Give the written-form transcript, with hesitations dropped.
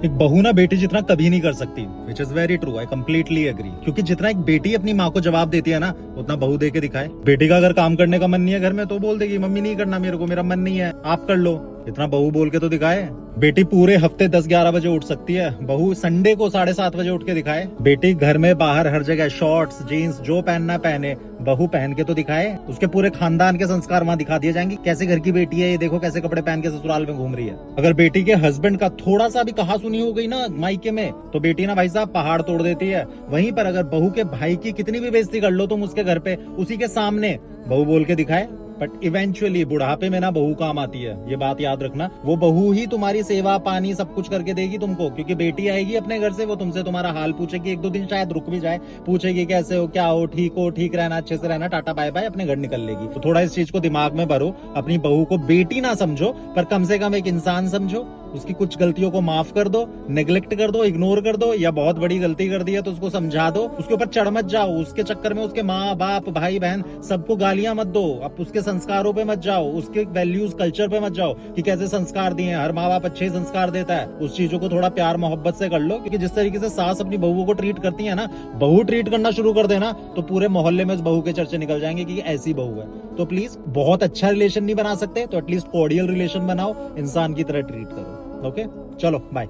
एक बहू ना बेटी जितना कभी नहीं कर सकती, which is very true, I completely agree. क्योंकि जितना एक बेटी अपनी माँ को जवाब देती है ना, उतना बहू दे के दिखाए। बेटी का अगर काम करने का मन नहीं है घर में तो बोल देगी मम्मी नहीं करना मेरे को, मेरा मन नहीं है, आप कर लो। इतना बहू बोल के तो दिखाए। बेटी पूरे हफ्ते 10-11 बजे उठ सकती है, बहू संडे को 7:30 बजे उठ के दिखाए। बेटी घर में बाहर हर जगह शॉर्ट्स जीन्स जो पहनना पहने, बहू पहन के तो दिखाए। उसके पूरे खानदान के संस्कार वहाँ दिखा दिए जाएंगे, कैसे घर की बेटी है, ये देखो कैसे कपड़े पहन के ससुराल में घूम रही है। अगर बेटी के हस्बैंड का थोड़ा सा भी कहा सुनी हो गई ना मायके में, तो बेटी ना भाई साहब पहाड़ तोड़ देती है। वहीं पर अगर बहू के भाई की कितनी भी बेइज्जती कर लो तुम उसके घर पे, उसी के सामने बहू बोल के दिखाए। बट इवेंचुअली बुढ़ापे में ना बहू काम आती है, ये बात याद रखना। वो बहू ही तुम्हारी सेवा पानी सब कुछ करके देगी तुमको, क्योंकि बेटी आएगी अपने घर से, वो तुमसे तुम्हारा हाल पूछेगी, 1-2 दिन शायद रुक भी जाए, पूछेगी कैसे हो, क्या हो, ठीक रहना, अच्छे से रहना, टाटा बाय बाय, अपने घर निकल लेगी। तो थोड़ा इस चीज को दिमाग में भरो, अपनी बहू को बेटी ना समझो, पर कम से कम एक इंसान समझो। उसकी कुछ गलतियों को माफ कर दो, नेग्लेक्ट कर दो, इग्नोर कर दो, या बहुत बड़ी गलती कर दी है तो उसको समझा दो। उसके ऊपर चढ़ मत जाओ, उसके चक्कर में उसके माँ बाप भाई बहन सबको गालियां मत दो। अब उसके संस्कारों पे मत जाओ, उसके वैल्यूज कल्चर पे मत जाओ कि कैसे संस्कार दिए हैं। हर माँ बाप अच्छे संस्कार देता है, उस चीजों को थोड़ा प्यार मोहब्बत से कर लो। क्योंकि जिस तरीके से सास अपनी बहुओं को ट्रीट करती है ना, बहू ट्रीट करना शुरू कर देना तो पूरे मोहल्ले में उस बहू के चर्चे निकल जाएंगे कि ऐसी बहू है। तो प्लीज, बहुत अच्छा रिलेशन नहीं बना सकते तो एटलीस्ट कॉर्डियल रिलेशन बनाओ, इंसान की तरह ट्रीट करो। ओके, चलो बाय।